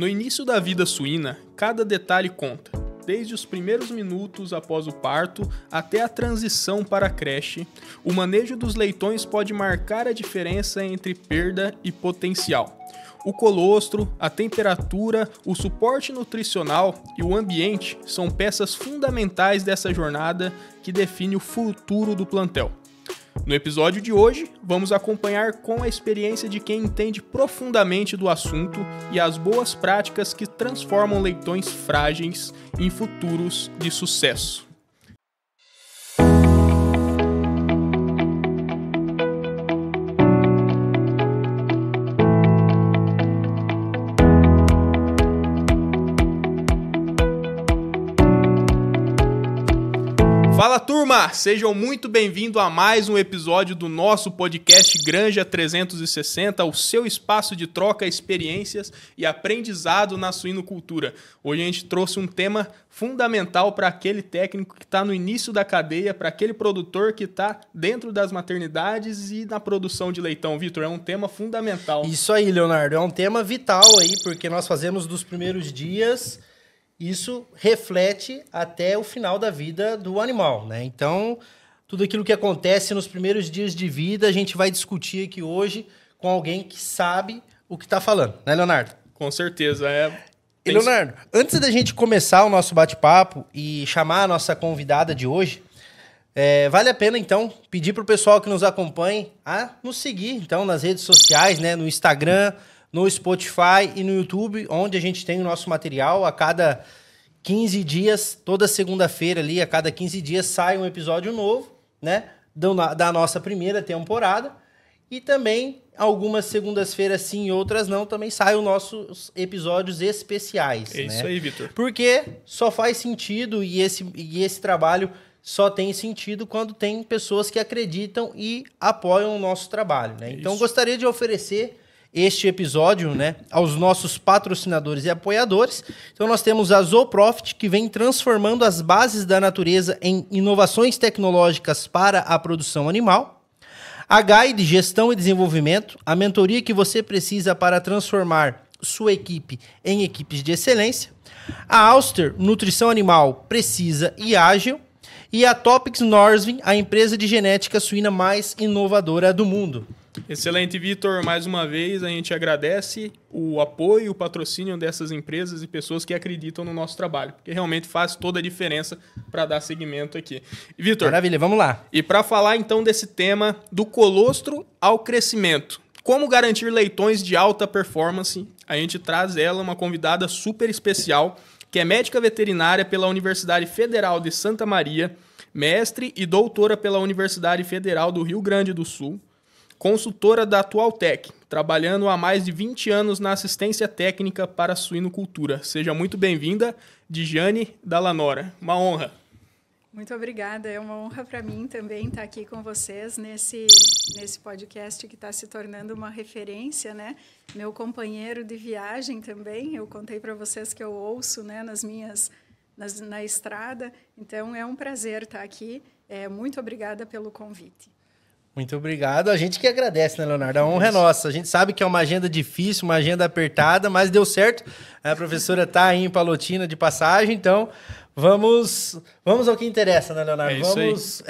No início da vida suína, cada detalhe conta. Desde os primeiros minutos após o parto até a transição para a creche, o manejo dos leitões pode marcar a diferença entre perda e potencial. O colostro, a temperatura, o suporte nutricional e o ambiente são peças fundamentais dessa jornada que define o futuro do plantel. No episódio de hoje, vamos acompanhar com a experiência de quem entende profundamente do assunto e as boas práticas que transformam leitões frágeis em futuros de sucesso. Fala turma, sejam muito bem-vindos a mais um episódio do nosso podcast Granja 360, o seu espaço de troca, experiências e aprendizado na suinocultura. Hoje a gente trouxe um tema fundamental para aquele técnico que está no início da cadeia, para aquele produtor que está dentro das maternidades e na produção de leitão. Vitor, é um tema fundamental. Isso aí, Leonardo, é um tema vital aí, porque nós fazemos dos primeiros dias... Isso reflete até o final da vida do animal, né? Então, tudo aquilo que acontece nos primeiros dias de vida, a gente vai discutir aqui hoje com alguém que sabe o que está falando, né, Leonardo? Com certeza. E, Leonardo, antes da gente começar o nosso bate-papo e chamar a nossa convidada de hoje, vale a pena, então, pedir para o pessoal que nos acompanhe a nos seguir, então, nas redes sociais, né, no Instagram, no Spotify e no YouTube, onde a gente tem o nosso material. A cada 15 dias, toda segunda-feira ali, a cada 15 dias sai um episódio novo, né? Da nossa primeira temporada. E também, algumas segundas-feiras sim e outras não, também saem os nossos episódios especiais. É isso aí, Vitor. Porque só faz sentido e esse trabalho só tem sentido quando tem pessoas que acreditam e apoiam o nosso trabalho, né? Então, gostaria de oferecer este episódio, né, aos nossos patrocinadores e apoiadores. Então nós temos a Zooprofit, que vem transformando as bases da natureza em inovações tecnológicas para a produção animal. A Guide Gestão e Desenvolvimento, a mentoria que você precisa para transformar sua equipe em equipes de excelência. A Auster Nutrição Animal Precisa e Ágil. E a Topics Norsvin, a empresa de genética suína mais inovadora do mundo. Excelente, Vitor. Mais uma vez, a gente agradece o apoio e o patrocínio dessas empresas e pessoas que acreditam no nosso trabalho, porque realmente faz toda a diferença para dar seguimento aqui. Vitor, maravilha, vamos lá. E para falar então desse tema do colostro ao crescimento, como garantir leitões de alta performance, a gente traz ela, uma convidada super especial, que é médica veterinária pela Universidade Federal de Santa Maria, mestre e doutora pela Universidade Federal do Rio Grande do Sul, consultora da Atualtec, trabalhando há mais de 20 anos na assistência técnica para a suinocultura. Seja muito bem-vinda, Dijane Dallanora. Uma honra. Muito obrigada. É uma honra para mim também estar aqui com vocês nesse podcast que está se tornando uma referência, né? Meu companheiro de viagem também. Eu contei para vocês que eu ouço, né, na estrada. Então, é um prazer estar aqui. Muito obrigada pelo convite. Muito obrigado. A gente que agradece, né, Leonardo? A honra é nossa. A gente sabe que é uma agenda difícil, uma agenda apertada, mas deu certo. A professora está aí em Palotina de passagem, então vamos ao que interessa, né, Leonardo? Vamos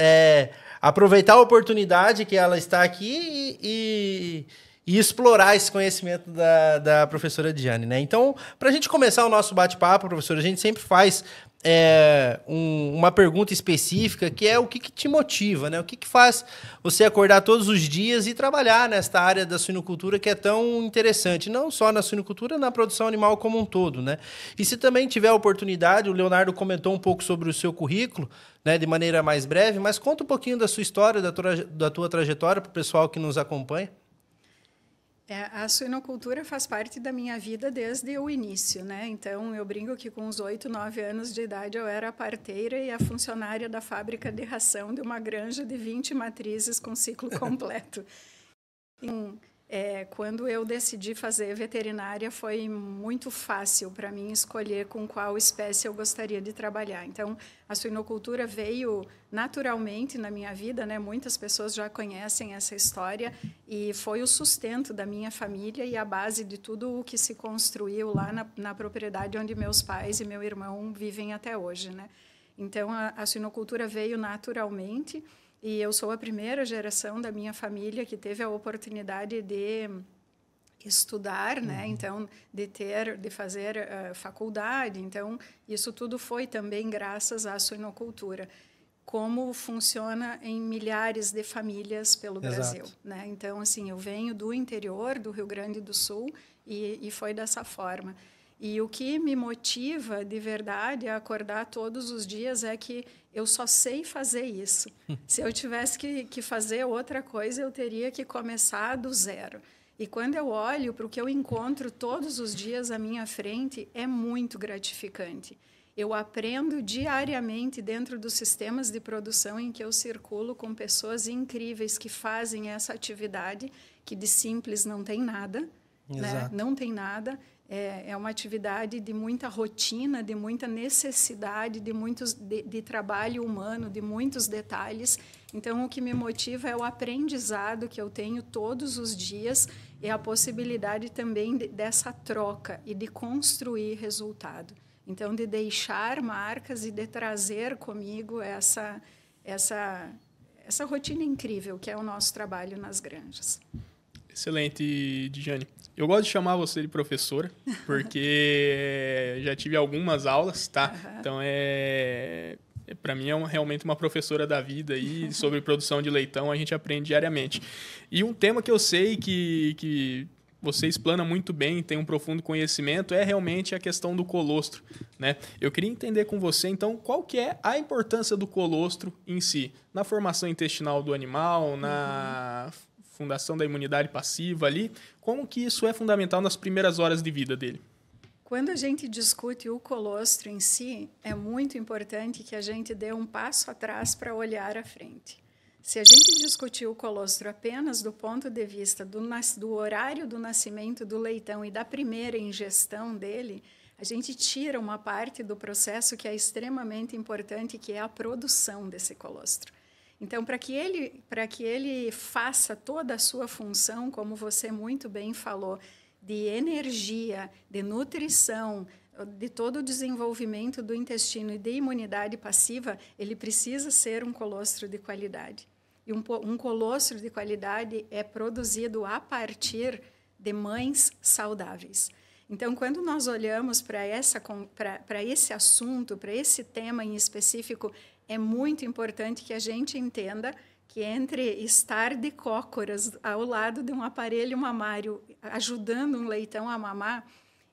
aproveitar a oportunidade que ela está aqui e explorar esse conhecimento da professora Dijane, né? Então, para a gente começar o nosso bate-papo, professora, a gente sempre faz uma pergunta específica, que é o que te motiva, né? O que faz você acordar todos os dias e trabalhar nesta área da suinocultura que é tão interessante, não só na suinocultura, na produção animal como um todo, né? E se também tiver a oportunidade, o Leonardo comentou um pouco sobre o seu currículo, né, de maneira mais breve, mas conta um pouquinho da sua história, da tua trajetória para o pessoal que nos acompanha. A suinocultura faz parte da minha vida desde o início, né? Então, eu brinco que com uns 8, 9 anos de idade eu era a parteira e a funcionária da fábrica de ração de uma granja de 20 matrizes com ciclo completo. quando eu decidi fazer veterinária, foi muito fácil para mim escolher com qual espécie eu gostaria de trabalhar. Então, a suinocultura veio naturalmente na minha vida, né? Muitas pessoas já conhecem essa história e foi o sustento da minha família e a base de tudo o que se construiu lá na propriedade onde meus pais e meu irmão vivem até hoje, né? Então, a suinocultura veio naturalmente. E eu sou a primeira geração da minha família que teve a oportunidade de estudar, né? Então, de fazer faculdade. Então, isso tudo foi também graças à suinocultura. Como funciona em milhares de famílias pelo Brasil, né? Então, assim, eu venho do interior do Rio Grande do Sul e foi dessa forma. E o que me motiva de verdade a acordar todos os dias é que eu só sei fazer isso. Se eu tivesse que fazer outra coisa, eu teria que começar do zero. E quando eu olho para o que eu encontro todos os dias à minha frente, é muito gratificante. Eu aprendo diariamente dentro dos sistemas de produção em que eu circulo com pessoas incríveis que fazem essa atividade, que de simples não tem nada, né? Não tem nada. É uma atividade de muita rotina, de muita necessidade, de trabalho humano, de muitos detalhes. Então, o que me motiva é o aprendizado que eu tenho todos os dias e a possibilidade também dessa troca e de construir resultado. Então, de deixar marcas e de trazer comigo essa rotina incrível que é o nosso trabalho nas granjas. Excelente, Dijane. Eu gosto de chamar você de professora, porque já tive algumas aulas, tá? Então, para mim, realmente uma professora da vida aí, sobre produção de leitão, a gente aprende diariamente. E um tema que eu sei que você explana muito bem, tem um profundo conhecimento, é realmente a questão do colostro, né? Eu queria entender com você, então, qual que é a importância do colostro em si, na formação intestinal do animal, na fundação da imunidade passiva ali, como que isso é fundamental nas primeiras horas de vida dele? Quando a gente discute o colostro em si, é muito importante que a gente dê um passo atrás para olhar à frente. Se a gente discutir o colostro apenas do ponto de vista do horário do nascimento do leitão e da primeira ingestão dele, a gente tira uma parte do processo que é extremamente importante, que é a produção desse colostro. Então, para que ele faça toda a sua função, como você muito bem falou, de energia, de nutrição, de todo o desenvolvimento do intestino e de imunidade passiva, ele precisa ser um colostro de qualidade. E um colostro de qualidade é produzido a partir de mães saudáveis. Então, quando nós olhamos para esse assunto, para esse tema em específico, é muito importante que a gente entenda que entre estar de cócoras ao lado de um aparelho mamário, ajudando um leitão a mamar,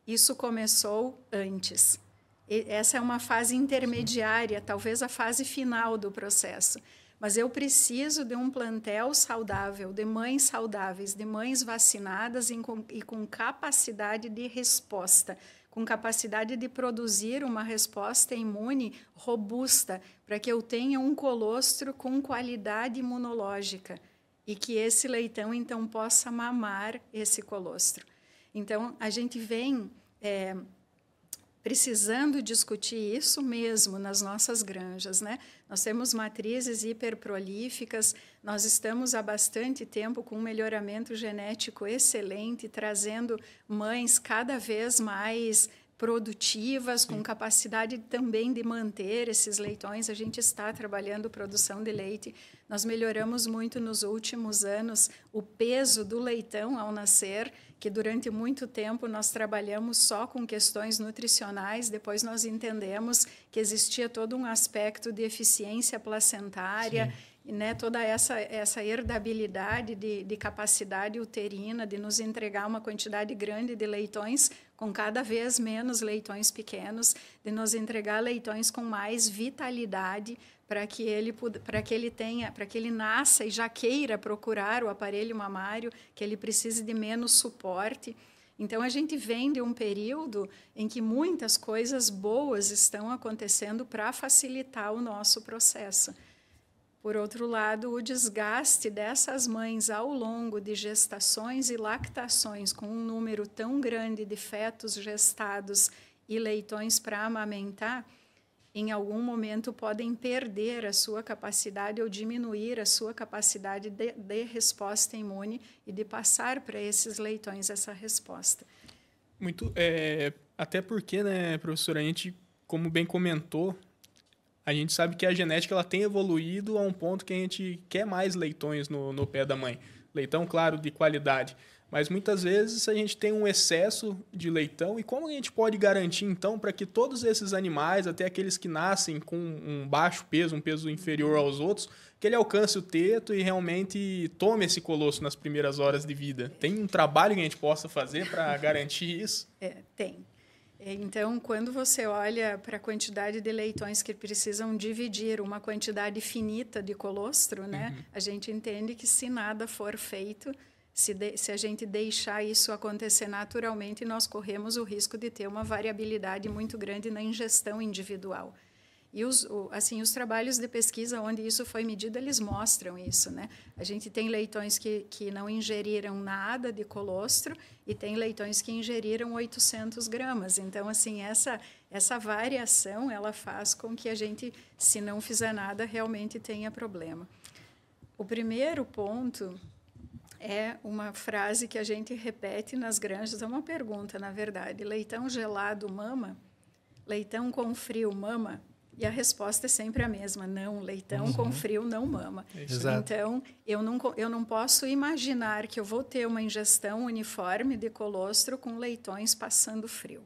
isso começou antes. E essa é uma fase intermediária, talvez a fase final do processo. Mas eu preciso de um plantel saudável, de mães saudáveis, de mães vacinadas e com capacidade de resposta, com capacidade de produzir uma resposta imune robusta, para que eu tenha um colostro com qualidade imunológica e que esse leitão, então, possa mamar esse colostro. Então, a gente vem precisando discutir isso mesmo nas nossas granjas, né? Nós temos matrizes hiperprolíficas, nós estamos há bastante tempo com um melhoramento genético excelente, trazendo mães cada vez mais produtivas, com capacidade também de manter esses leitões. A gente está trabalhando produção de leite. Nós melhoramos muito nos últimos anos o peso do leitão ao nascer, que durante muito tempo nós trabalhamos só com questões nutricionais, depois nós entendemos que existia todo um aspecto de eficiência placentária, né, toda essa herdabilidade de capacidade uterina de nos entregar uma quantidade grande de leitões com cada vez menos leitões pequenos, de nos entregar leitões com mais vitalidade para que ele nasça e já queira procurar o aparelho mamário, que ele precise de menos suporte. Então, a gente vem de um período em que muitas coisas boas estão acontecendo para facilitar o nosso processo. Por outro lado, o desgaste dessas mães ao longo de gestações e lactações, com um número tão grande de fetos gestados e leitões para amamentar, em algum momento podem perder a sua capacidade ou diminuir a sua capacidade de resposta imune e de passar para esses leitões essa resposta. Até porque, né, professora, a gente, como bem comentou, a gente sabe que a genética ela tem evoluído a um ponto que a gente quer mais leitões no pé da mãe. Leitão, claro, de qualidade. Mas muitas vezes a gente tem um excesso de leitão. E como a gente pode garantir, então, para que todos esses animais, até aqueles que nascem com um baixo peso, um peso inferior aos outros, que ele alcance o teto e realmente tome esse colosso nas primeiras horas de vida? Tem um trabalho que a gente possa fazer para garantir isso? Tem. Então, quando você olha para a quantidade de leitões que precisam dividir uma quantidade finita de colostro, né, a gente entende que se nada for feito, se a gente deixar isso acontecer naturalmente, nós corremos o risco de ter uma variabilidade muito grande na ingestão individual. E os trabalhos de pesquisa onde isso foi medido, eles mostram isso, né? A gente tem leitões que não ingeriram nada de colostro e tem leitões que ingeriram 800 gramas. Então, assim, essa variação, ela faz com que a gente, se não fizer nada, realmente tenha problema. O primeiro ponto é uma frase que a gente repete nas granjas, é uma pergunta, na verdade. Leitão gelado mama? Leitão com frio mama? E a resposta é sempre a mesma. Não, leitão com frio não mama. Exato. Então, eu não posso imaginar que eu vou ter uma ingestão uniforme de colostro com leitões passando frio.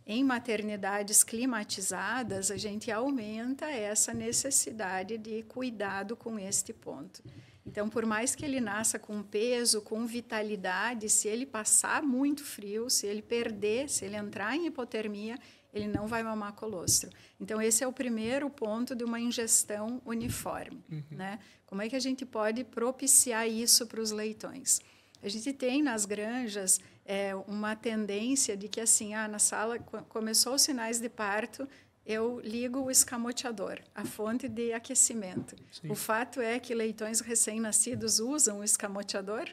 Em maternidades climatizadas, a gente aumenta essa necessidade de cuidado com este ponto. Então, por mais que ele nasça com peso, com vitalidade, se ele passar muito frio, se ele perder, se ele entrar em hipotermia, ele não vai mamar colostro. Então, esse é o primeiro ponto de uma ingestão uniforme. Né? Como é que a gente pode propiciar isso para os leitões? A gente tem nas granjas uma tendência de que, assim, na sala, começou os sinais de parto, eu ligo o escamoteador, a fonte de aquecimento. Sim. O fato é que leitões recém-nascidos usam o escamoteador?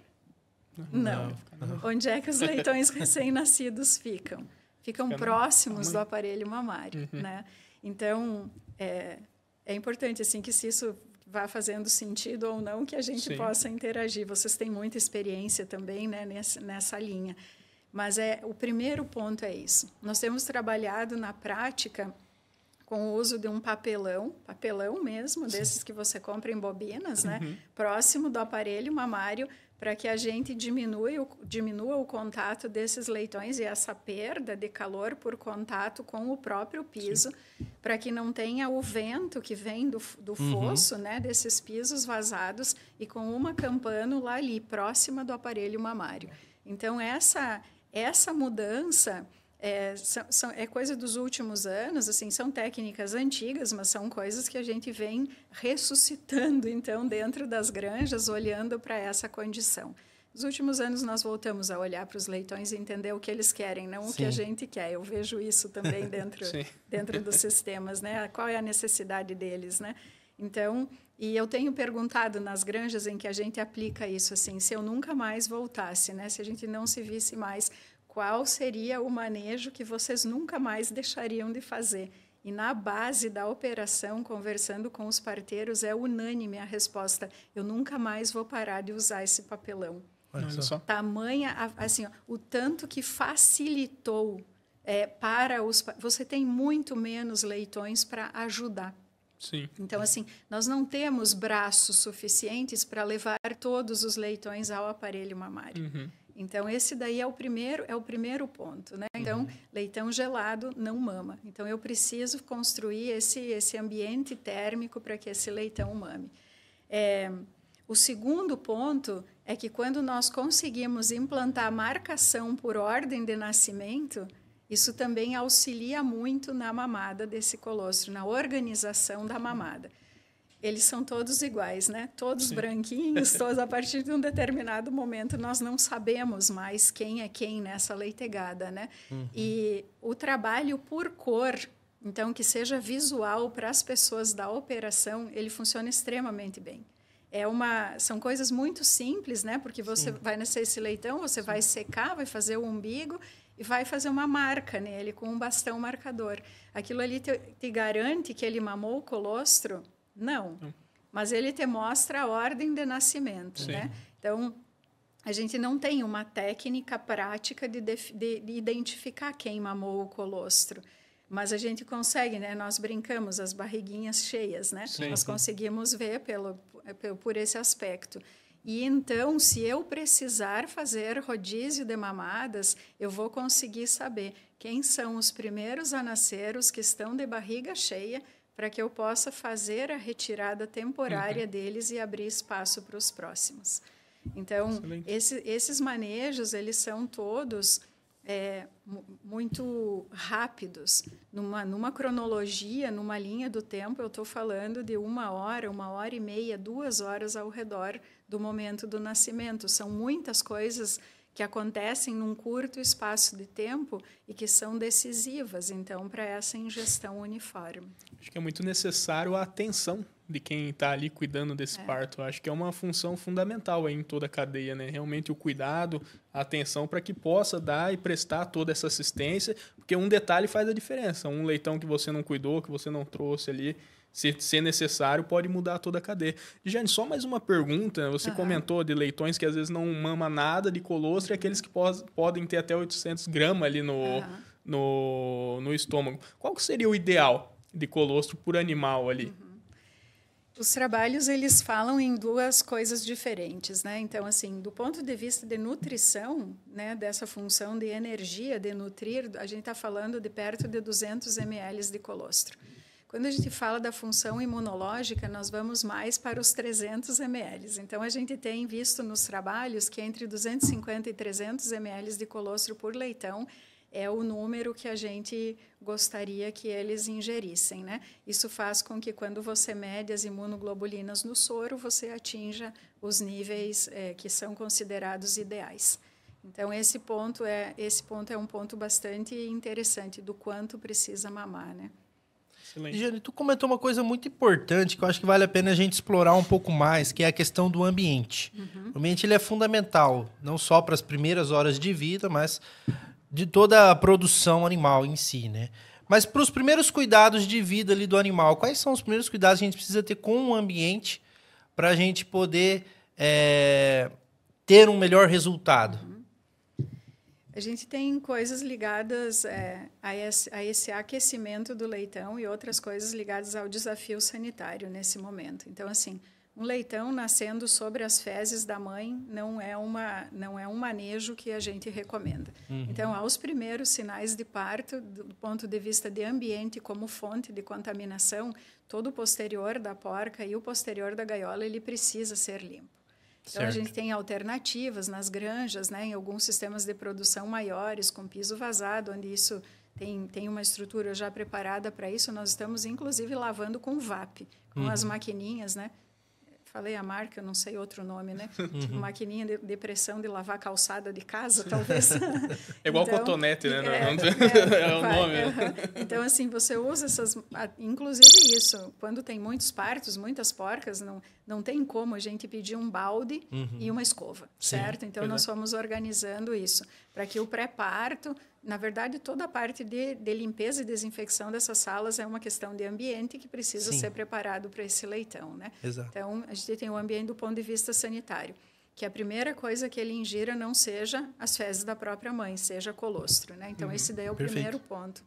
Não. Onde é que os leitões recém-nascidos ficam? Ficam próximos do aparelho mamário, né? Então, é importante, assim, que se isso vá fazendo sentido ou não, que a gente possa interagir. Vocês têm muita experiência também, né, nessa linha. Mas o primeiro ponto é isso. Nós temos trabalhado na prática com o uso de um papelão mesmo, desses que você compra em bobinas, né, próximo do aparelho mamário, para que a gente diminua o contato desses leitões e essa perda de calor por contato com o próprio piso, para que não tenha o vento que vem do fosso, né, desses pisos vazados, e com uma campana lá ali, próxima do aparelho mamário. Então, essa mudança é coisa dos últimos anos, assim, são técnicas antigas, mas são coisas que a gente vem ressuscitando, então, dentro das granjas, olhando para essa condição. Nos últimos anos, nós voltamos a olhar para os leitões e entender o que eles querem, não o que a gente quer. Eu vejo isso também dentro dos sistemas, né? Qual é a necessidade deles, né? Então, e eu tenho perguntado nas granjas em que a gente aplica isso, assim, se eu nunca mais voltasse, né? Se a gente não se visse mais, qual seria o manejo que vocês nunca mais deixariam de fazer? E na base da operação, conversando com os parteiros, é unânime a resposta: eu nunca mais vou parar de usar esse papelão. Olha só. Tamanha, assim, o tanto que facilitou para os... Você tem muito menos leitões para ajudar. Sim. Então, assim, nós não temos braços suficientes para levar todos os leitões ao aparelho mamário. Então, esse daí é o primeiro ponto, né? Então, leitão gelado não mama. Então, eu preciso construir esse ambiente térmico para que esse leitão mame. O segundo ponto é que quando nós conseguimos implantar marcação por ordem de nascimento, isso também auxilia muito na mamada desse colostro, na organização da mamada. Eles são todos iguais, né? Todos branquinhos, todos, a partir de um determinado momento, nós não sabemos mais quem é quem nessa leitegada, né? E o trabalho por cor Então, que seja visual para as pessoas da operação, ele funciona extremamente bem. São coisas muito simples, né? Porque você vai nascer esse leitão, você vai secar, vai fazer o umbigo e vai fazer uma marca nele com um bastão marcador. Aquilo ali te garante que ele mamou o colostro? Não. Mas ele te mostra a ordem de nascimento, né? Então, a gente não tem uma técnica prática de identificar quem mamou o colostro. Mas a gente consegue, né? Nós brincamos, as barriguinhas cheias, né? Nós conseguimos ver por esse aspecto. E então, se eu precisar fazer rodízio de mamadas, eu vou conseguir saber quem são os primeiros a nascer, os que estão de barriga cheia, para que eu possa fazer a retirada temporária deles e abrir espaço para os próximos. Então, esses manejos, eles são todos muito rápidos. Numa cronologia, numa linha do tempo, eu estou falando de 1 hora, 1h30, 2 horas ao redor do momento do nascimento. São muitas coisas que acontecem num curto espaço de tempo e que são decisivas, então, para essa ingestão uniforme. Acho que é muito necessário a atenção de quem está ali cuidando desse parto. Acho que é uma função fundamental aí em toda a cadeia, né? Realmente o cuidado, a atenção para que possa dar e prestar toda essa assistência, porque um detalhe faz a diferença. Um leitão que você não cuidou, que você não trouxe ali, se necessário, pode mudar toda a cadeia. Jane, só mais uma pergunta. Você comentou de leitões que às vezes não mama nada de colostro e aqueles que podem ter até 800 gramas ali no estômago. Qual que seria o ideal de colostro por animal ali? Os trabalhos, eles falam em 2 coisas diferentes, né? Então, assim, do ponto de vista de nutrição, né, dessa função de energia, de nutrir, a gente está falando de perto de 200 ml de colostro. Quando a gente fala da função imunológica, nós vamos mais para os 300 ml. Então, a gente tem visto nos trabalhos que entre 250 e 300 ml de colostro por leitão é o número que a gente gostaria que eles ingerissem, né? Isso faz com que, quando você mede as imunoglobulinas no soro, você atinja os níveis que são considerados ideais. Então, esse ponto é um ponto bastante interessante do quanto precisa mamar, né? Jane, tu comentou uma coisa muito importante que eu acho que vale a pena a gente explorar um pouco mais, que é a questão do ambiente. O ambiente ele é fundamental, não só para as primeiras horas de vida, mas de toda a produção animal em si, né? Mas para os primeiros cuidados de vida ali do animal, quais são os primeiros cuidados que a gente precisa ter com o ambiente para a gente poder ter um melhor resultado? A gente tem coisas ligadas a esse aquecimento do leitão e outras coisas ligadas ao desafio sanitário nesse momento. Então, assim, um leitão nascendo sobre as fezes da mãe não é um manejo que a gente recomenda. Então, aos primeiros sinais de parto, do ponto de vista de ambiente como fonte de contaminação, todo o posterior da porca e o posterior da gaiola, ele precisa ser limpo. Então, a gente tem alternativas nas granjas, né, em alguns sistemas de produção maiores, com piso vazado, onde isso tem uma estrutura já preparada para isso. Nós estamos, inclusive, lavando com VAP, com as maquininhas, né? Falei a marca, eu não sei outro nome, né? Tipo, maquininha de pressão de lavar calçada de casa, talvez. É igual então, cotonete, né? É o nome. Então, assim, você usa essas... Inclusive isso, quando tem muitos partos, muitas porcas, não tem como a gente pedir um balde e uma escova, certo? Então, nós fomos organizando isso para que o pré-parto... Na verdade, toda a parte de limpeza e desinfecção dessas salas é uma questão de ambiente que precisa ser preparado para esse leitão, né? Exato. Então, a gente tem o ambiente do ponto de vista sanitário, que a primeira coisa que ele ingira não seja as fezes da própria mãe, seja colostro, né? Então, esse daí é o primeiro ponto.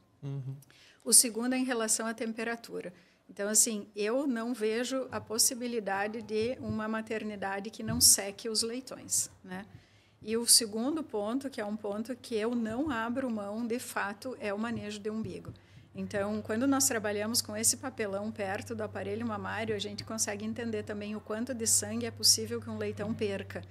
O segundo é em relação à temperatura. Então, assim, eu não vejo a possibilidade de uma maternidade que não seque os leitões, né? E o segundo ponto, que é um ponto que eu não abro mão, de fato, é o manejo de umbigo. Então, quando nós trabalhamos com esse papelão perto do aparelho mamário, a gente consegue entender também o quanto de sangue é possível que um leitão perca.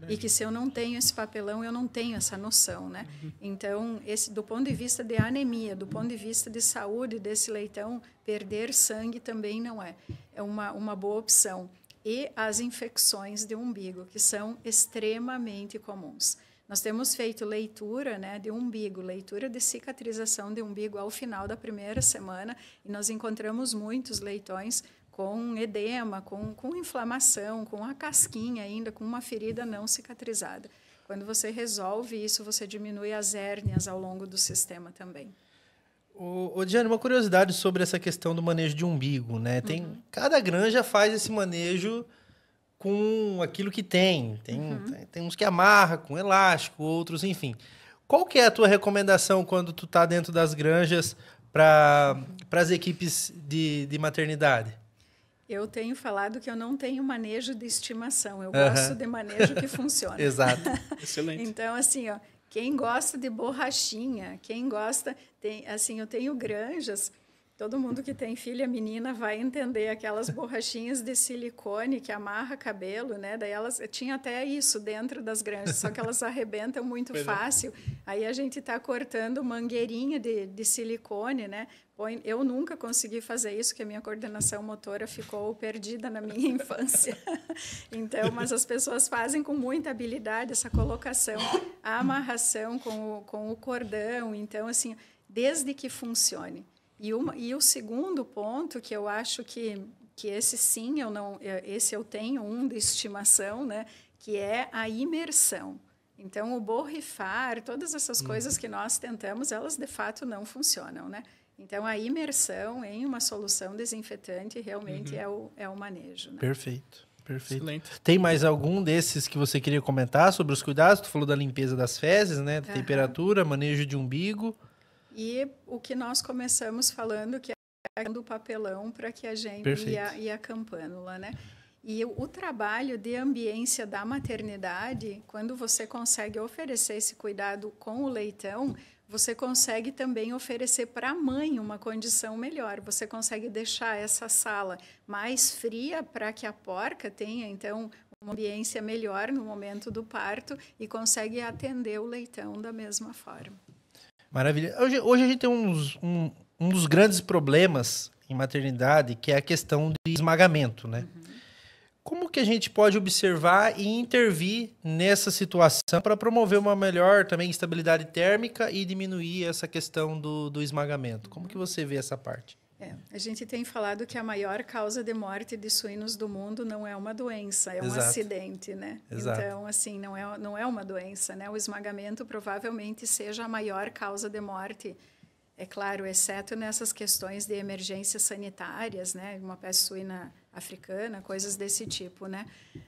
E que, se eu não tenho esse papelão, eu não tenho essa noção, né? Então, do ponto de vista de anemia, do ponto de vista de saúde desse leitão, perder sangue também não é uma boa opção. E as infecções de umbigo, que são extremamente comuns. Nós temos feito leitura, né, de umbigo, leitura de cicatrização de umbigo ao final da primeira semana, e nós encontramos muitos leitões com edema, com inflamação, com a casquinha ainda, com uma ferida não cicatrizada. Quando você resolve isso, você diminui as hérnias ao longo do sistema também. Diane, uma curiosidade sobre essa questão do manejo de umbigo, né? Cada granja faz esse manejo com aquilo que tem. Tem uns que amarra com elástico, outros, enfim. Qual que é a tua recomendação quando tu tá dentro das granjas para as equipes de maternidade? Eu tenho falado que eu não tenho manejo de estimação. Eu gosto de manejo que funciona. Exato. Excelente. Então, assim, ó, quem gosta de borrachinha, quem gosta... assim, eu tenho granjas... Todo mundo que tem filha menina vai entender aquelas borrachinhas de silicone que amarra cabelo, né? Daí elas tinha até isso dentro das granjas, só que elas arrebentam muito fácil. Aí a gente está cortando mangueirinha de silicone, né? Eu nunca consegui fazer isso, porque a minha coordenação motora ficou perdida na minha infância. Então, mas as pessoas fazem com muita habilidade essa colocação, a amarração com o cordão. Então, assim, desde que funcione. E o segundo ponto, que eu acho que esse sim, esse eu tenho de estimação, né, que é a imersão. Então, o borrifar, todas essas coisas que nós tentamos, elas de fato não funcionam, né? Então, a imersão em uma solução desinfetante realmente é o manejo. Né? Perfeito. Excelente. Tem mais algum desses que você queria comentar sobre os cuidados? Tu falou da limpeza das fezes, né? Da temperatura, manejo de umbigo. E o que nós começamos falando, que é do papelão para que a gente e a campânula, né? E o trabalho de ambiência da maternidade, quando você consegue oferecer esse cuidado com o leitão, você consegue também oferecer para a mãe uma condição melhor. Você consegue deixar essa sala mais fria para que a porca tenha, então, uma ambiência melhor no momento do parto e consegue atender o leitão da mesma forma. Maravilha. Hoje a gente tem um dos grandes problemas em maternidade, que é a questão de esmagamento, né? Como que a gente pode observar e intervir nessa situação para promover uma melhor também estabilidade térmica e diminuir essa questão do esmagamento? Como que você vê essa parte? A gente tem falado que a maior causa de morte de suínos do mundo não é uma doença, é um acidente, né? Exato. Então, assim, não é uma doença, né? O esmagamento provavelmente seja a maior causa de morte, é claro, exceto nessas questões de emergências sanitárias, né? Uma peste suína africana, coisas desse tipo, né?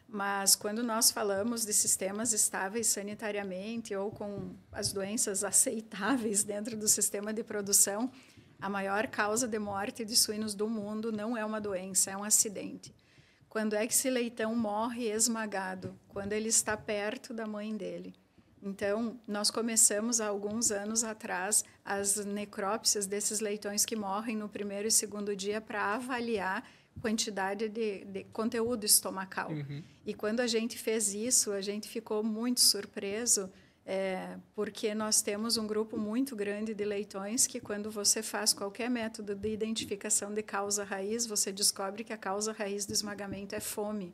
Mas quando nós falamos de sistemas estáveis sanitariamente ou com as doenças aceitáveis dentro do sistema de produção, a maior causa de morte de suínos do mundo não é uma doença, é um acidente. Quando é que esse leitão morre esmagado? Quando ele está perto da mãe dele. Então, nós começamos há alguns anos atrás as necrópsias desses leitões que morrem no primeiro e segundo dia para avaliar quantidade de conteúdo estomacal. E quando a gente fez isso, a gente ficou muito surpreso, porque nós temos um grupo muito grande de leitões que, quando você faz qualquer método de identificação de causa raiz, você descobre que a causa raiz do esmagamento é fome.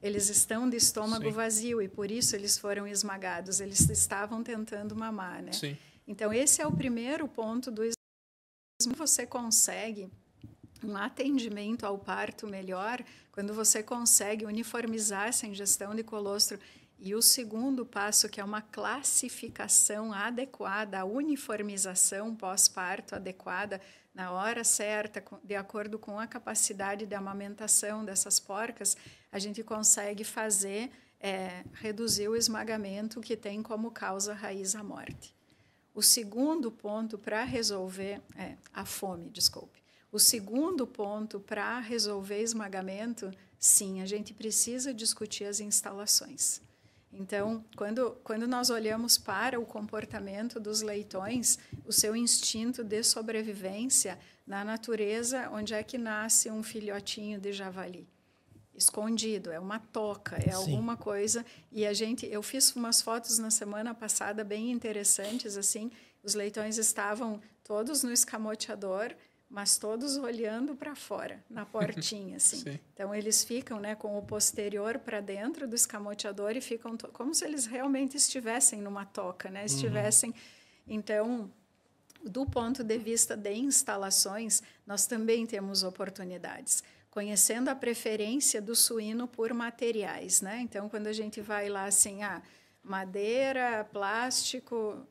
Eles estão de estômago vazio e, por isso, eles foram esmagados. Eles estavam tentando mamar, né? Sim. Então, esse é o primeiro ponto do esmagamento. Você consegue um atendimento ao parto melhor quando você consegue uniformizar essa ingestão de colostro. E o segundo passo, que é uma classificação adequada, a uniformização pós-parto adequada, na hora certa, de acordo com a capacidade de amamentação dessas porcas, a gente consegue fazer, reduzir o esmagamento que tem como causa raiz a morte. O segundo ponto para resolver, a fome, desculpe. O segundo ponto para resolver esmagamento, sim, a gente precisa discutir as instalações. Então, quando nós olhamos para o comportamento dos leitões, o seu instinto de sobrevivência na natureza, onde é que nasce um filhotinho de javali? Escondido, é uma toca, é alguma coisa. E eu fiz umas fotos na semana passada bem interessantes, assim, os leitões estavam todos no escamoteador, mas todos olhando para fora, na portinha, assim. Sim. Então, eles ficam, né, com o posterior para dentro do escamoteador e ficam como se eles realmente estivessem numa toca, né? Estivessem... Então, do ponto de vista de instalações, nós também temos oportunidades. Conhecendo a preferência do suíno por materiais, né? Então, quando a gente vai lá, assim, madeira, plástico,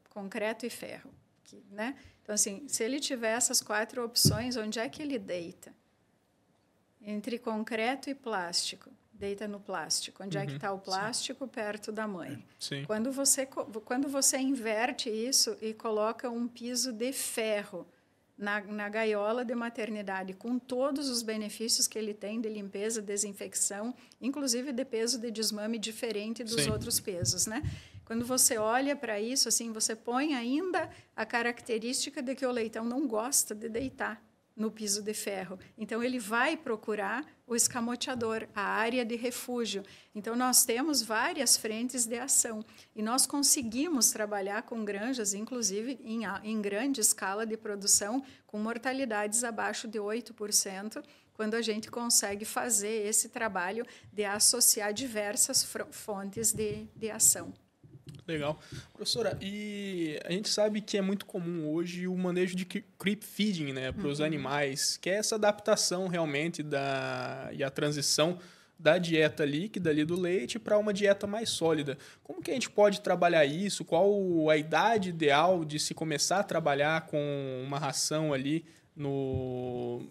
concreto e ferro, né? Então, assim, se ele tiver essas 4 opções, onde é que ele deita? Entre concreto e plástico. Deita no plástico. Onde é que está o plástico? Sim. Perto da mãe. Sim. Quando você inverte isso e coloca um piso de ferro na gaiola de maternidade, com todos os benefícios que ele tem de limpeza, desinfecção, inclusive de peso de desmame diferente dos Sim. outros pesos, né? Quando você olha para isso, assim, você põe ainda a característica de que o leitão não gosta de deitar no piso de ferro. Então, ele vai procurar o escamoteador, a área de refúgio. Então, nós temos várias frentes de ação. E nós conseguimos trabalhar com granjas, inclusive em grande escala de produção, com mortalidades abaixo de 8%, quando a gente consegue fazer esse trabalho de associar diversas fontes de ação. Legal. Professora, e a gente sabe que é muito comum hoje o manejo de creep feeding, né, para os animais, que é essa adaptação realmente e a transição da dieta líquida ali do leite para uma dieta mais sólida. Como que a gente pode trabalhar isso? Qual a idade ideal de se começar a trabalhar com uma ração ali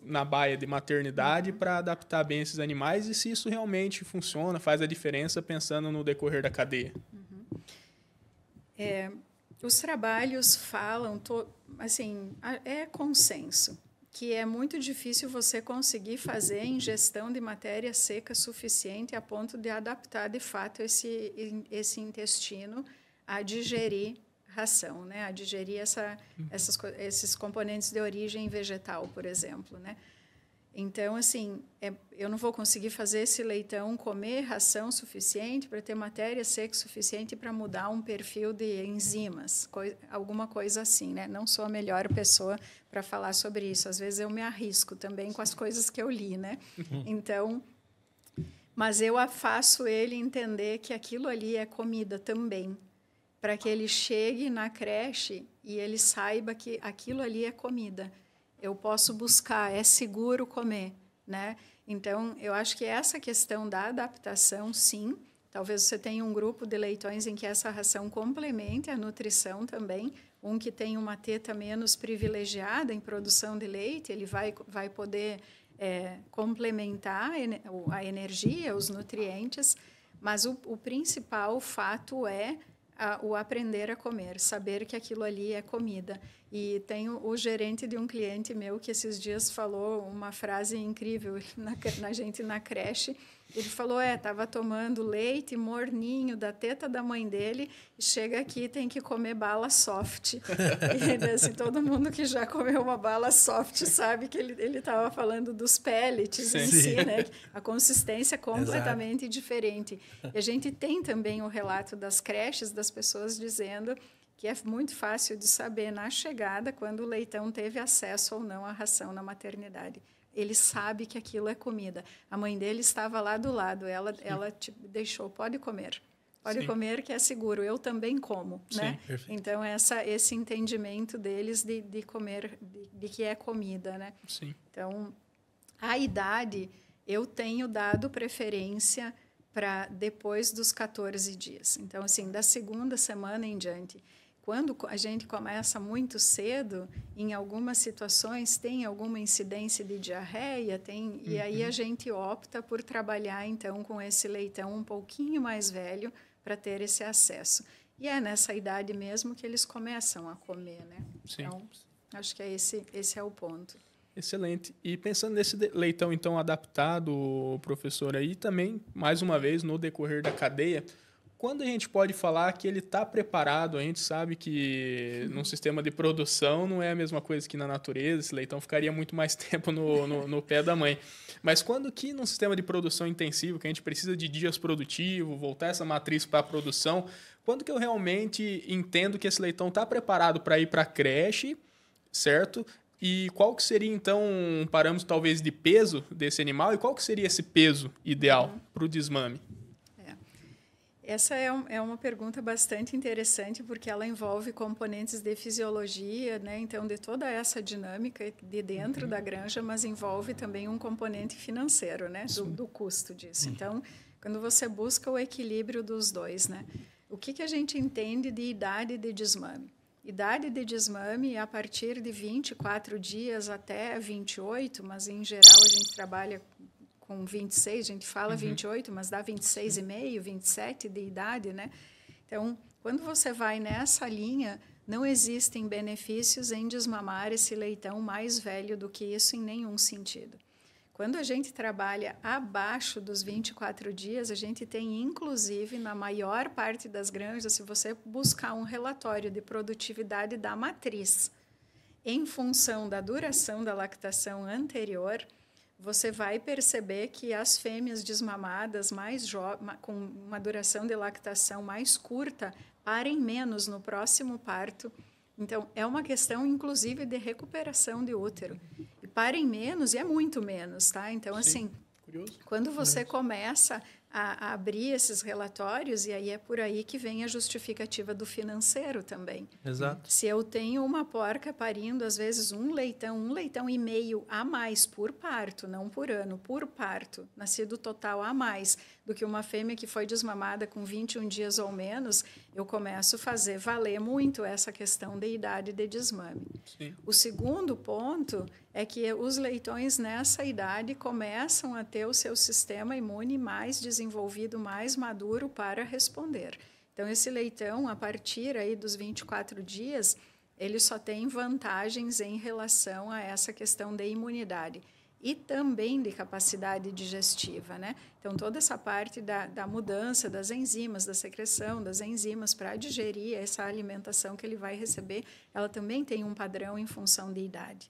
na baia de maternidade para adaptar bem esses animais e se isso realmente funciona, faz a diferença pensando no decorrer da cadeia? Os trabalhos falam, assim, é consenso, que é muito difícil você conseguir fazer ingestão de matéria seca suficiente a ponto de adaptar, de fato, esse intestino a digerir ração, né? A digerir esses componentes de origem vegetal, por exemplo, né? Então, assim, eu não vou conseguir fazer esse leitão comer ração suficiente para ter matéria seca suficiente para mudar um perfil de enzimas, alguma coisa assim, né? Não sou a melhor pessoa para falar sobre isso. Às vezes eu me arrisco também com as coisas que eu li, né? Então, mas eu faço ele entender que aquilo ali é comida também, para que ele chegue na creche e ele saiba que aquilo ali é comida. Eu posso buscar, é seguro comer, né? Então, eu acho que essa questão da adaptação, sim. Talvez você tenha um grupo de leitões em que essa ração complemente a nutrição também. Um que tem uma teta menos privilegiada em produção de leite, ele vai poder complementar a energia, os nutrientes. Mas o principal fato é o aprender a comer, saber que aquilo ali é comida. E tenho o gerente de um cliente meu que esses dias falou uma frase incrível na gente na creche. Ele falou, estava tomando leite morninho da teta da mãe dele e chega aqui e tem que comer bala soft. E assim, todo mundo que já comeu uma bala soft sabe que ele estava falando dos pellets em si, né? A consistência é completamente diferente. E a gente tem também o relato das creches, das pessoas dizendo que é muito fácil de saber na chegada quando o leitão teve acesso ou não à ração na maternidade. Ele sabe que aquilo é comida. A mãe dele estava lá do lado, ela deixou, pode comer. Pode comer que é seguro, eu também como, né? Então, esse entendimento deles de comer, de que é comida, né? Sim. Então, a idade, eu tenho dado preferência para depois dos 14 dias. Então, assim, da segunda semana em diante. Quando a gente começa muito cedo, em algumas situações tem alguma incidência de diarreia, e aí a gente opta por trabalhar, então, com esse leitão um pouquinho mais velho para ter esse acesso. E é nessa idade mesmo que eles começam a comer, né? Sim. Então, acho que esse é o ponto. Excelente. E pensando nesse leitão, então, adaptado, professor, aí também, mais uma vez, no decorrer da cadeia, quando a gente pode falar que ele está preparado? A gente sabe que num sistema de produção não é a mesma coisa que na natureza, esse leitão ficaria muito mais tempo no pé da mãe. Mas quando que num sistema de produção intensivo, que a gente precisa de dias produtivos, voltar essa matriz para a produção, quando que eu realmente entendo que esse leitão está preparado para ir para a creche, certo? E qual que seria, então, um parâmetro, talvez, de peso desse animal? E qual que seria esse peso ideal para o desmame? Essa é uma pergunta bastante interessante, porque ela envolve componentes de fisiologia, né? Então, de toda essa dinâmica de dentro da granja, mas envolve também um componente financeiro, né? Do custo disso. Então, quando você busca o equilíbrio dos dois, né? O que a gente entende de idade de desmame? Idade de desmame a partir de 24 dias até 28, mas em geral a gente trabalha com 26, a gente fala 28, mas dá 26,5, 27 de idade, né? Então, quando você vai nessa linha, não existem benefícios em desmamar esse leitão mais velho do que isso em nenhum sentido. Quando a gente trabalha abaixo dos 24 dias, a gente tem, inclusive, na maior parte das granjas, se você buscar um relatório de produtividade da matriz, em função da duração da lactação anterior, você vai perceber que as fêmeas desmamadas com uma duração de lactação mais curta parem menos no próximo parto. Então, é uma questão, inclusive, de recuperação de útero. E parem menos, e é muito menos, tá? Então, assim, curioso. Quando você começa a abrir esses relatórios, e aí é por aí que vem a justificativa do financeiro também. Exato. Se eu tenho uma porca parindo, às vezes, um leitão e meio a mais por parto, não por ano, por parto, nascido total a mais do que uma fêmea que foi desmamada com 21 dias ou menos, eu começo a fazer valer muito essa questão de idade de desmame. Sim. O segundo ponto é que os leitões nessa idade começam a ter o seu sistema imune mais desenvolvido, mais maduro para responder. Então, esse leitão, a partir aí dos 24 dias, ele só tem vantagens em relação a essa questão de imunidade e também de capacidade digestiva, né? Então, toda essa parte da mudança das enzimas, da secreção das enzimas para digerir essa alimentação que ele vai receber, ela também tem um padrão em função de idade.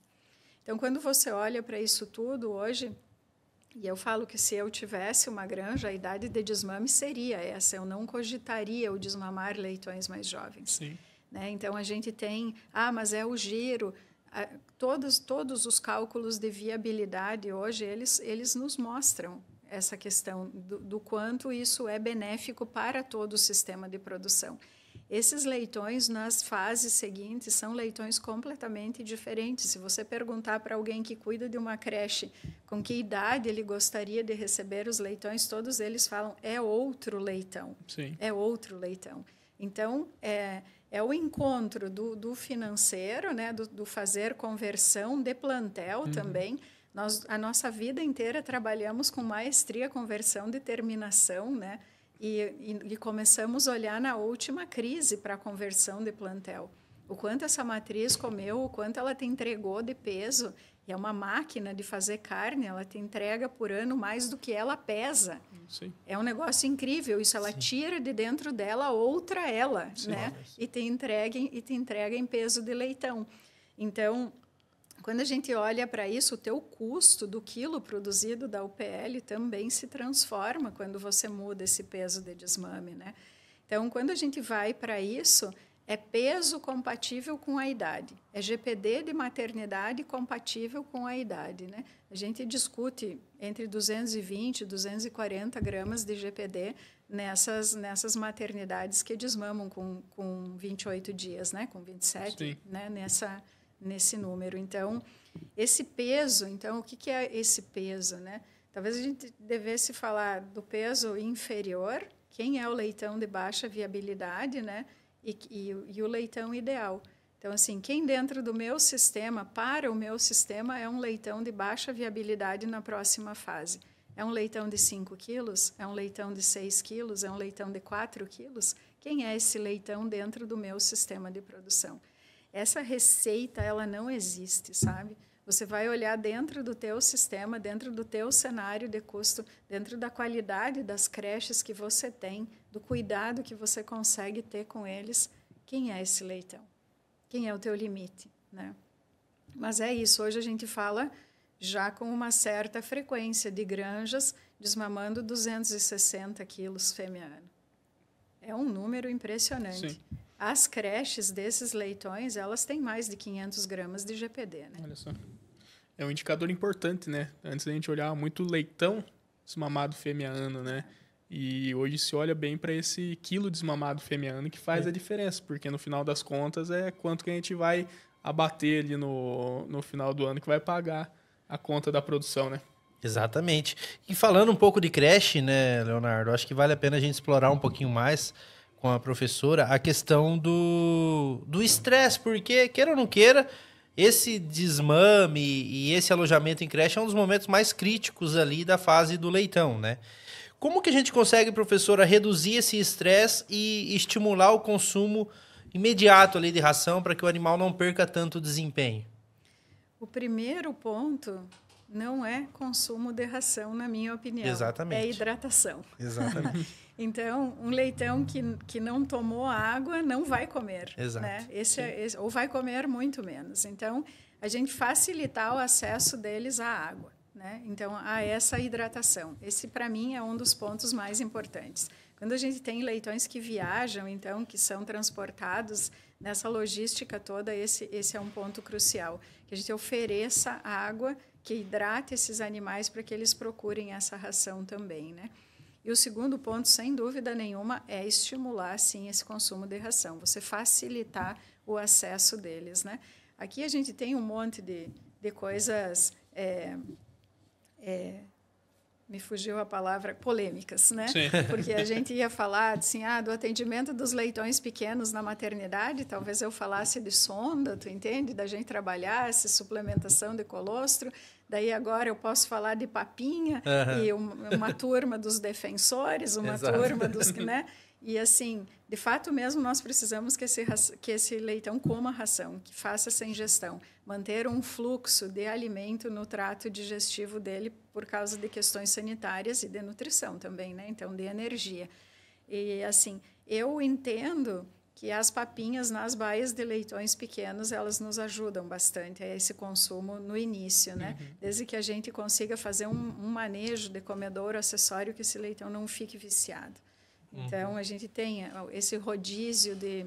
Então, quando você olha para isso tudo hoje, e eu falo que se eu tivesse uma granja, a idade de desmame seria essa, eu não cogitaria o desmamar leitões mais jovens. Sim. Né? Então, a gente tem, mas é o giro. Todos os cálculos de viabilidade hoje, eles nos mostram essa questão do quanto isso é benéfico para todo o sistema de produção. Esses leitões, nas fases seguintes, são leitões completamente diferentes. Se você perguntar para alguém que cuida de uma creche com que idade ele gostaria de receber os leitões, todos eles falam, é outro leitão. Sim. É outro leitão. Então, é o encontro do financeiro, né, do fazer conversão de plantel também. A nossa vida inteira trabalhamos com maestria, conversão, determinação, né? E começamos a olhar na última crise para a conversão de plantel. O quanto essa matriz comeu, o quanto ela te entregou de peso. E é uma máquina de fazer carne, ela te entrega por ano mais do que ela pesa. Sim. É um negócio incrível. Isso ela tira de dentro dela outra ela, né? E te entrega em peso de leitão. Então, quando a gente olha para isso, o teu custo do quilo produzido da UPL também se transforma quando você muda esse peso de desmame, né? Então, quando a gente vai para isso, é peso compatível com a idade. É GPD de maternidade compatível com a idade, né? A gente discute entre 220 e 240 gramas de GPD nessas maternidades que desmamam com 28 dias, né? Com 27, Sim. né? Nesse número. Então, esse peso, o que é esse peso, né? Talvez a gente devesse falar do peso inferior, quem é o leitão de baixa viabilidade, né? E o leitão ideal. Então, assim, quem dentro do meu sistema, para o meu sistema, é um leitão de baixa viabilidade na próxima fase. É um leitão de 5 quilos? É um leitão de 6 quilos? É um leitão de 4 quilos? Quem é esse leitão dentro do meu sistema de produção? Essa receita, ela não existe, sabe? Você vai olhar dentro do teu sistema, dentro do teu cenário de custo, dentro da qualidade das creches que você tem, do cuidado que você consegue ter com eles. Quem é esse leitão? Quem é o teu limite, né? Mas é isso. Hoje a gente fala já com uma certa frequência de granjas desmamando 260 quilos fêmea ano. É um número impressionante. Sim. As creches desses leitões, elas têm mais de 500 gramas de GPD, né? Olha só. É um indicador importante, né? Antes a gente olhava muito leitão desmamado fêmea ano, né? E hoje se olha bem para esse quilo desmamado fêmea ano que faz a diferença, porque no final das contas é quanto que a gente vai abater ali no final do ano que vai pagar a conta da produção, né? Exatamente. E falando um pouco de creche, né, Leonardo, acho que vale a pena a gente explorar um pouquinho mais com a professora a questão do estresse, porque, queira ou não queira, esse desmame e esse alojamento em creche é um dos momentos mais críticos ali da fase do leitão, né? Como que a gente consegue, professora, reduzir esse estresse e estimular o consumo imediato ali de ração para que o animal não perca tanto desempenho? O primeiro ponto não é consumo de ração, na minha opinião. Exatamente. É hidratação. Exatamente. Então, um leitão que não tomou água não vai comer. Exato. Né? Ou vai comer muito menos. Então, a gente facilitar o acesso deles à água. Né? Então, a essa hidratação. Esse, para mim, é um dos pontos mais importantes. Quando a gente tem leitões que viajam, então, que são transportados nessa logística toda, esse é um ponto crucial. Que a gente ofereça água que hidrate esses animais para que eles procurem essa ração também, né? E o segundo ponto, sem dúvida nenhuma, é estimular, sim, esse consumo de ração. Você facilitar o acesso deles, né? Aqui a gente tem um monte de coisas... me fugiu a palavra, polêmicas, né? Sim. Porque a gente ia falar assim, do atendimento dos leitões pequenos na maternidade, talvez eu falasse de sonda, tu entende? Da gente trabalhar essa suplementação de colostro. Daí agora eu posso falar de papinha e uma turma dos defensores, uma Exato. turma dos... né? E, assim, de fato mesmo, nós precisamos que esse leitão coma ração, que faça essa ingestão, manter um fluxo de alimento no trato digestivo dele por causa de questões sanitárias e de nutrição também, né? Então, de energia. E, assim, eu entendo que as papinhas nas baias de leitões pequenos, elas nos ajudam bastante a esse consumo no início, né? Desde que a gente consiga fazer um manejo de comedouro acessório que esse leitão não fique viciado. Então, a gente tem esse rodízio de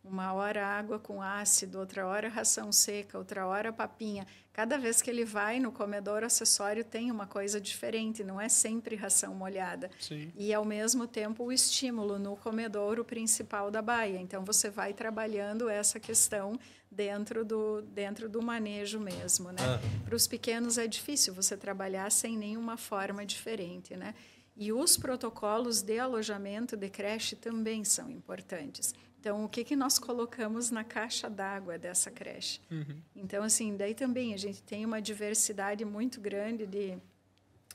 uma hora água com ácido, outra hora ração seca, outra hora papinha. Cada vez que ele vai no comedouro acessório tem uma coisa diferente, não é sempre ração molhada. Sim. E, ao mesmo tempo, o estímulo no comedouro principal da baia. Então, você vai trabalhando essa questão dentro do manejo mesmo, né? Para os pequenos é difícil você trabalhar sem nenhuma forma diferente, né? E os protocolos de alojamento de creche também são importantes. Então, o que nós colocamos na caixa d'água dessa creche? Então, assim, daí também a gente tem uma diversidade muito grande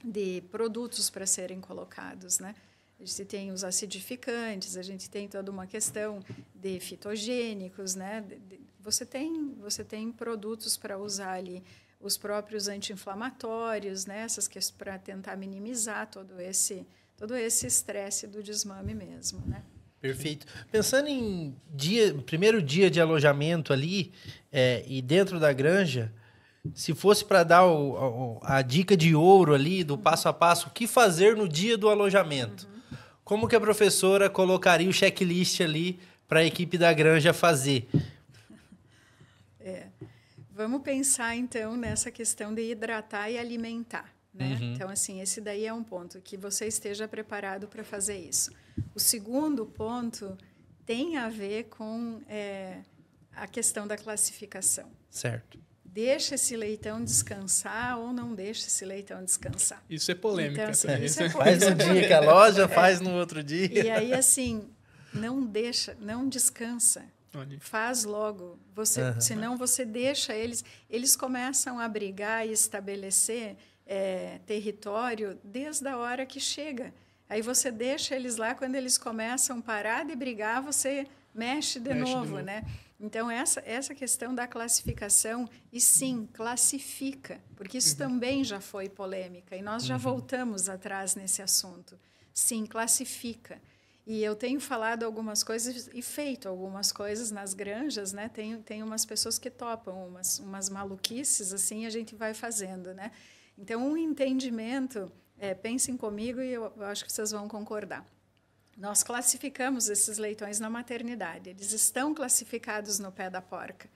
de produtos para serem colocados, né? A gente tem os acidificantes, a gente tem toda uma questão de fitogênicos, né? Você tem produtos para usar ali, os próprios anti-inflamatórios, né? Essas que para tentar minimizar todo esse estresse do desmame mesmo, né? Perfeito. Pensando em primeiro dia de alojamento ali e dentro da granja, se fosse para dar a dica de ouro ali, do passo a passo, o que fazer no dia do alojamento? Como que a professora colocaria o checklist ali para a equipe da granja fazer? Vamos pensar, então, nessa questão de hidratar e alimentar, né? Então, assim, esse daí é um ponto, que você esteja preparado para fazer isso. O segundo ponto tem a ver com a questão da classificação. Certo. Deixa esse leitão descansar ou não deixa esse leitão descansar? Isso é polêmica. Então, assim, também. isso é Faz no dia que a loja, faz no outro dia. E aí, assim, não descansa. Olha. Faz logo, senão você deixa eles começam a brigar e estabelecer território desde a hora que chega. Aí você deixa eles lá, quando eles começam a parar de brigar, você mexe de novo, né? Então, essa questão da classificação, e sim, classifica, porque isso também já foi polêmica, e nós já voltamos atrás nesse assunto. Sim, classifica. E eu tenho falado algumas coisas e feito algumas coisas nas granjas, né? Tem umas pessoas que topam umas maluquices, assim, a gente vai fazendo, né? Então, um entendimento, pensem comigo e eu acho que vocês vão concordar. Nós classificamos esses leitões na maternidade. Eles estão classificados no pé da porca,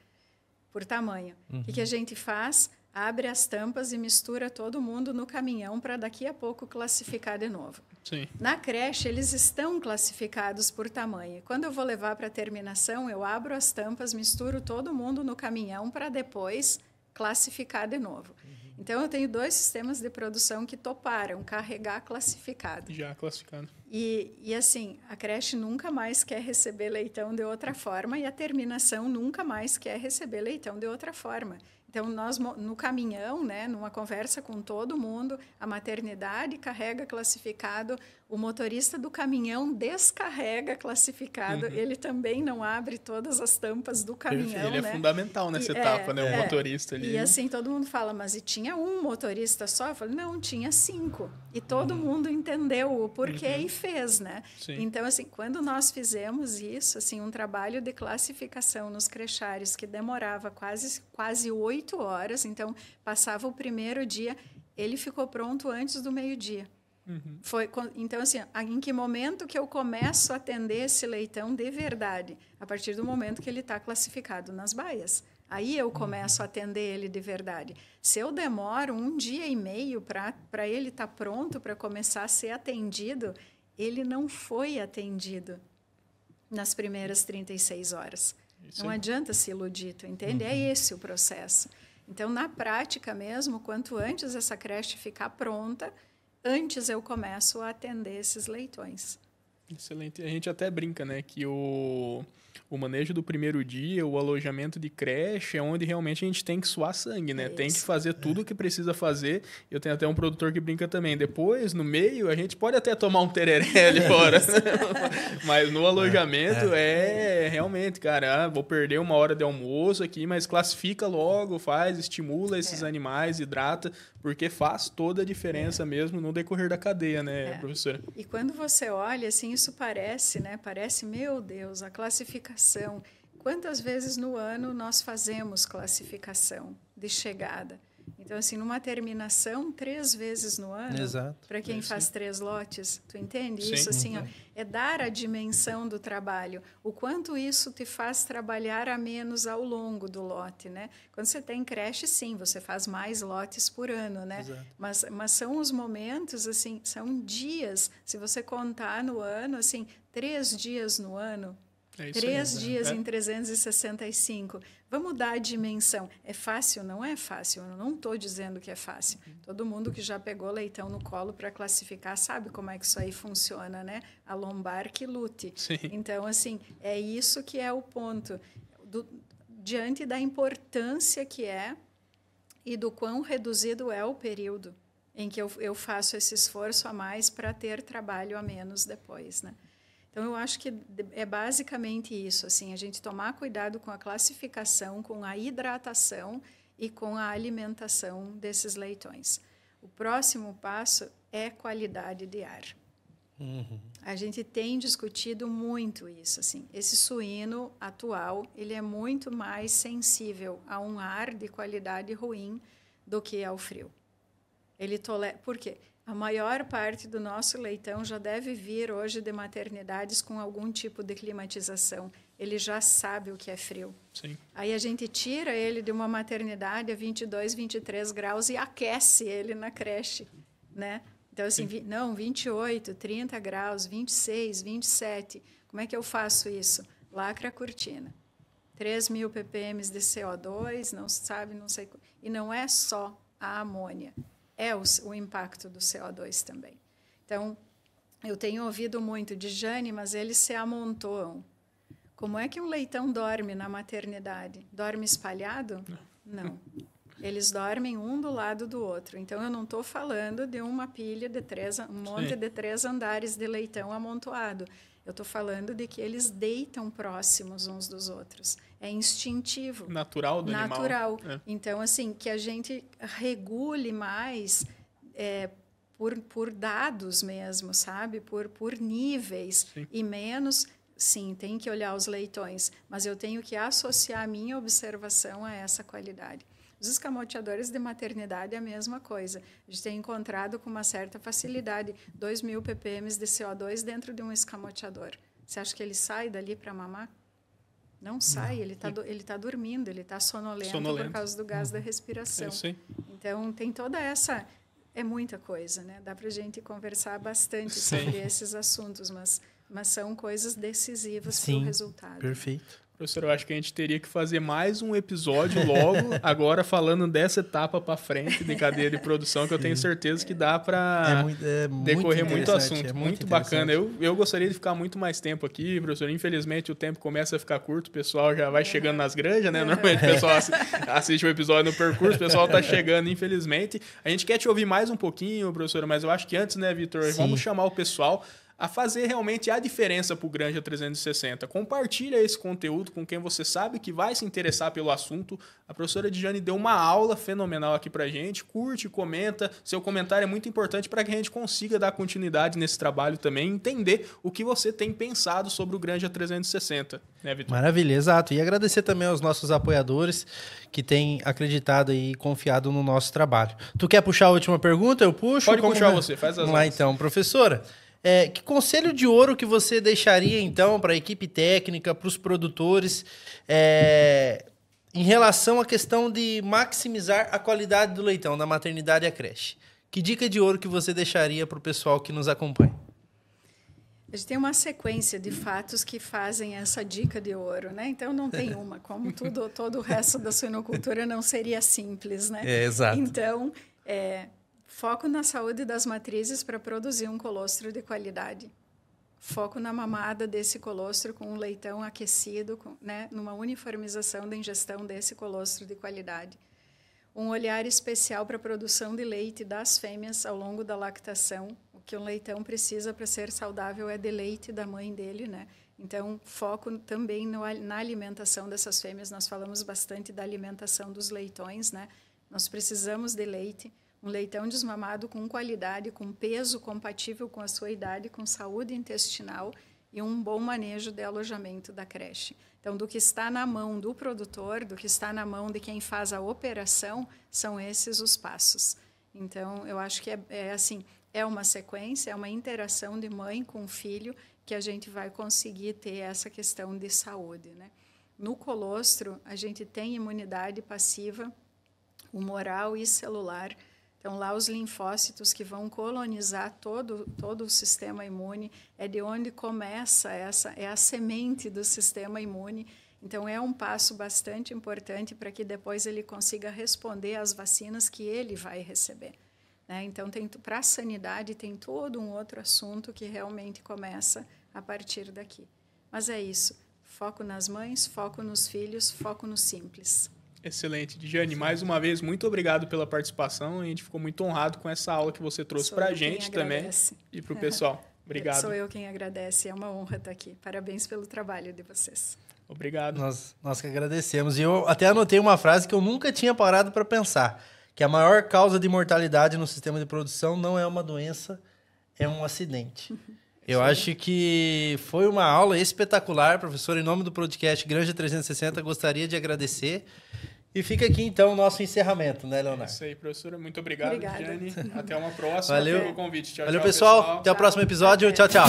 por tamanho. O que a gente faz? Abre as tampas e mistura todo mundo no caminhão para daqui a pouco classificar de novo. Sim. Na creche, eles estão classificados por tamanho. Quando eu vou levar para a terminação, eu abro as tampas, misturo todo mundo no caminhão para depois classificar de novo. Então, eu tenho 2 sistemas de produção que toparam carregar classificado. Já classificado. E assim, a creche nunca mais quer receber leitão de outra forma e a terminação nunca mais quer receber leitão de outra forma. Então, nós, no caminhão, né, numa conversa com todo mundo, a maternidade carrega classificado, o motorista do caminhão descarrega classificado, ele também não abre todas as tampas do caminhão. Ele é fundamental nessa etapa, né, o motorista ali. E assim, todo mundo fala, mas e tinha um motorista só? Eu falei, não, tinha 5. E todo mundo entendeu o porquê e fez, né? Sim. Então, assim, quando nós fizemos isso, assim, um trabalho de classificação nos crechários que demorava quase 8 horas, então passava o primeiro dia, ele ficou pronto antes do meio-dia. Então, assim, em que momento que eu começo a atender esse leitão de verdade? A partir do momento que ele está classificado nas baias. Aí eu começo a atender ele de verdade. Se eu demoro 1 dia e meio para ele estar pronto para começar a ser atendido, ele não foi atendido nas primeiras 36 horas. Não adianta se iludir, tu entende? É esse o processo. Então, na prática mesmo, quanto antes essa creche ficar pronta, antes eu começo a atender esses leitões. Excelente. A gente até brinca, né, que o manejo do primeiro dia, o alojamento de creche, é onde realmente a gente tem que suar sangue, né? Tem que fazer tudo o que precisa fazer. Eu tenho até um produtor que brinca também. Depois, no meio, a gente pode até tomar um tereré ali fora. Mas no alojamento realmente, cara, vou perder 1 hora de almoço aqui, mas classifica logo, estimula esses animais, hidrata, porque faz toda a diferença mesmo no decorrer da cadeia, né, professora? E quando você olha, assim, isso parece, né? Parece, meu Deus, a classificação. Quantas vezes no ano nós fazemos classificação de chegada? Então, assim, numa terminação, 3 vezes no ano, para quem faz 3 lotes, tu entende? Sim. Isso, assim, ó, é dar a dimensão do trabalho. O quanto isso te faz trabalhar a menos ao longo do lote, né? Quando você tem creche, sim, você faz mais lotes por ano, né? Mas são os momentos, assim, são dias. Se você contar no ano, assim, 3 dias no ano, 3 dias em 365. Vamos dar a dimensão. É fácil? Não é fácil. Eu não estou dizendo que é fácil. Todo mundo que já pegou leitão no colo para classificar sabe como é que isso aí funciona, né? A lombar que lute. Sim. Então, assim, é isso que é o ponto. Diante da importância que é e do quão reduzido é o período em que eu faço esse esforço a mais para ter trabalho a menos depois, né? Então, eu acho que é basicamente isso, assim, a gente tomar cuidado com a classificação, com a hidratação e com a alimentação desses leitões. O próximo passo é qualidade de ar. A gente tem discutido muito isso, assim. Esse suíno atual, ele é muito mais sensível a um ar de qualidade ruim do que ao frio. Ele tolera... Por quê? A maior parte do nosso leitão já deve vir hoje de maternidades com algum tipo de climatização. Ele já sabe o que é frio. Sim. Aí a gente tira ele de uma maternidade a 22, 23 graus e aquece ele na creche, né? Então, assim, 28, 30 graus, 26, 27. Como é que eu faço isso? Lacra a cortina. 3.000 ppm de CO2, não se sabe, não sei... E não é só a amônia. É o impacto do CO2 também. Então, eu tenho ouvido muito de Jane, mas eles se amontoam. Como é que um leitão dorme na maternidade? Dorme espalhado? Não. Eles dormem um do lado do outro. Então, eu não estou falando de uma pilha de um monte de 3 andares de leitão amontoado. Eu estou falando de que eles deitam próximos uns dos outros. É instintivo. Natural do animal. Natural. Então, assim, que a gente regule mais por dados mesmo, sabe? Por níveis. Sim. E menos... Sim, tem que olhar os leitões, mas eu tenho que associar a minha observação a essa qualidade. Os escamoteadores de maternidade é a mesma coisa. A gente tem encontrado com uma certa facilidade 2.000 ppm de CO2 dentro de um escamoteador. Você acha que ele sai dali para mamar? Não sai, ele está dormindo, ele está sonolento por causa do gás da respiração. Então, tem toda essa... É muita coisa, né? Dá para a gente conversar bastante sobre esses assuntos, mas são coisas decisivas para o resultado. Perfeito. Professor, eu acho que a gente teria que fazer mais um episódio logo, agora falando dessa etapa para frente de cadeia de produção, que eu tenho certeza que dá para decorrer muito assunto. Muito bacana. Eu gostaria de ficar muito mais tempo aqui, professor. Infelizmente, o tempo começa a ficar curto, o pessoal já vai chegando nas granjas, né? Normalmente o pessoal assiste o episódio no percurso, o pessoal está chegando, infelizmente. A gente quer te ouvir mais um pouquinho, professor, mas eu acho que antes, né, Vitor, vamos chamar o pessoal a fazer realmente a diferença para o Granja 360. Compartilha esse conteúdo com quem você sabe que vai se interessar pelo assunto. A professora Dijane deu uma aula fenomenal aqui para a gente. Curte, comenta. Seu comentário é muito importante para que a gente consiga dar continuidade nesse trabalho também, entender o que você tem pensado sobre o Granja 360. Né, Vitor? Maravilha, exato. E agradecer também aos nossos apoiadores que têm acreditado e confiado no nosso trabalho. Tu quer puxar a última pergunta? Eu puxo? Pode puxar você, faz as Vamos lá então, professora. Que conselho de ouro que você deixaria, então, para a equipe técnica, para os produtores, em relação à questão de maximizar a qualidade do leitão da maternidade e a creche? Que dica de ouro que você deixaria para o pessoal que nos acompanha? A gente tem uma sequência de fatos que fazem essa dica de ouro, né? Então, não tem uma. Como todo o resto da suinocultura não seria simples, né? Exato. Então, foco na saúde das matrizes para produzir um colostro de qualidade. Foco na mamada desse colostro com um leitão aquecido, né, numa uniformização da ingestão desse colostro de qualidade. Um olhar especial para a produção de leite das fêmeas ao longo da lactação. O que um leitão precisa para ser saudável é de leite da mãe dele, né? Então, foco também na alimentação dessas fêmeas. Nós falamos bastante da alimentação dos leitões, né? Nós precisamos de leite. Um leitão desmamado com qualidade, com peso compatível com a sua idade, com saúde intestinal e um bom manejo de alojamento da creche. Então, do que está na mão do produtor, do que está na mão de quem faz a operação, são esses os passos. Então, eu acho que é uma sequência, é uma interação de mãe com filho que a gente vai conseguir ter essa questão de saúde, né? No colostro, a gente tem imunidade passiva, humoral e celular. Então, lá os linfócitos que vão colonizar todo o sistema imune, é de onde começa é a semente do sistema imune. Então, é um passo bastante importante para que depois ele consiga responder às vacinas que ele vai receber, né? Então, para a sanidade, tem todo um outro assunto que realmente começa a partir daqui. Mas é isso, foco nas mães, foco nos filhos, foco no simples. Excelente. Dijane, mais uma vez, muito obrigado pela participação. A gente ficou muito honrado com essa aula que você trouxe para a gente também e para o pessoal. Obrigado. Sou eu quem agradece. É uma honra estar aqui. Parabéns pelo trabalho de vocês. Obrigado. Nós que agradecemos. E eu até anotei uma frase que eu nunca tinha parado para pensar, que a maior causa de mortalidade no sistema de produção não é uma doença, é um acidente. Eu acho que foi uma aula espetacular, professor. Em nome do podcast Granja 360, gostaria de agradecer. E fica aqui, então, o nosso encerramento, né, Leonardo? É isso aí, professora. Muito obrigado, Dijane. Até uma próxima. Valeu. Pelo convite. Tchau, Valeu, tchau, pessoal. Até o próximo episódio. Tchau, tchau.